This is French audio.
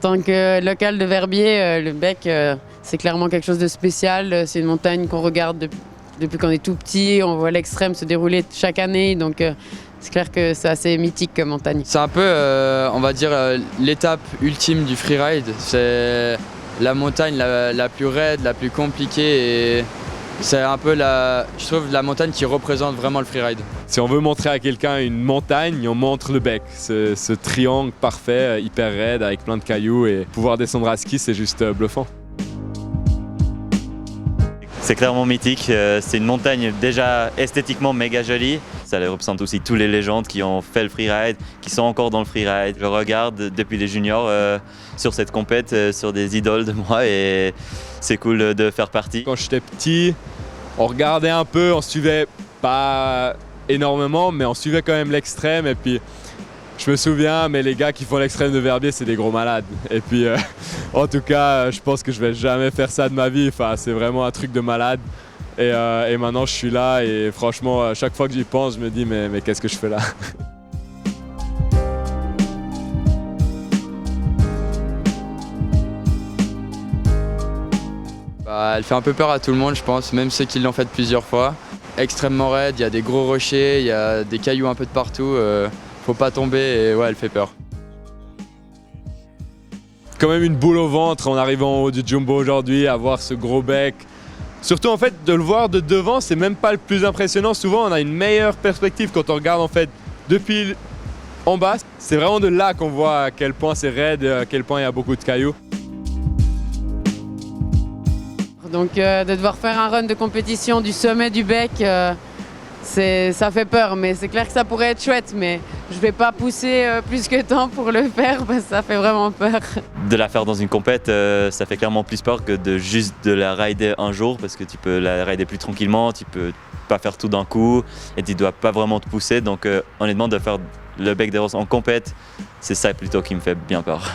tant que local de Verbier, le Bec, c'est clairement quelque chose de spécial. C'est une montagne qu'on regarde depuis qu'on est tout petit. On voit l'extrême se dérouler chaque année, donc c'est clair que c'est assez mythique comme montagne. C'est un peu, on va dire, l'étape ultime du freeride. C'est la montagne la plus raide, la plus compliquée et c'est un peu, je trouve, la montagne qui représente vraiment le freeride. Si on veut montrer à quelqu'un une montagne, on montre le Bec. Ce triangle parfait, hyper raide, avec plein de cailloux et pouvoir descendre à ski, c'est juste bluffant. C'est clairement mythique, c'est une montagne déjà esthétiquement méga jolie. Ça représente aussi toutes les légendes qui ont fait le freeride, qui sont encore dans le freeride. Je regarde depuis les juniors sur cette compète, sur des idoles de moi et c'est cool de faire partie. Quand j'étais petit, on regardait un peu, on suivait pas énormément, mais on suivait quand même l'extrême et puis je me souviens, mais les gars qui font l'extrême de Verbier, c'est des gros malades. Et puis, en tout cas, je pense que je vais jamais faire ça de ma vie. Enfin, c'est vraiment un truc de malade. Et maintenant, je suis là et franchement, à chaque fois que j'y pense, je me dis mais qu'est-ce que je fais là? Elle fait un peu peur à tout le monde, je pense, même ceux qui l'ont fait plusieurs fois. Extrêmement raide, il y a des gros rochers, il y a des cailloux un peu de partout. Faut pas tomber et ouais, elle fait peur. Quand même une boule au ventre en arrivant en haut du Jumbo aujourd'hui, à voir ce gros bec. Surtout en fait de le voir de devant, c'est même pas le plus impressionnant. Souvent on a une meilleure perspective quand on regarde en fait depuis en bas. C'est vraiment de là qu'on voit à quel point c'est raide et à quel point il y a beaucoup de cailloux. Donc de devoir faire un run de compétition du sommet du Bec, ça fait peur, mais c'est clair que ça pourrait être chouette, mais je vais pas pousser plus que temps pour le faire parce que ça fait vraiment peur. De la faire dans une compète, ça fait clairement plus peur que de juste de la rider un jour parce que tu peux la rider plus tranquillement, tu peux pas faire tout d'un coup et tu dois pas vraiment te pousser. Donc honnêtement, de faire le Bec des Roses en compète, c'est ça plutôt qui me fait bien peur.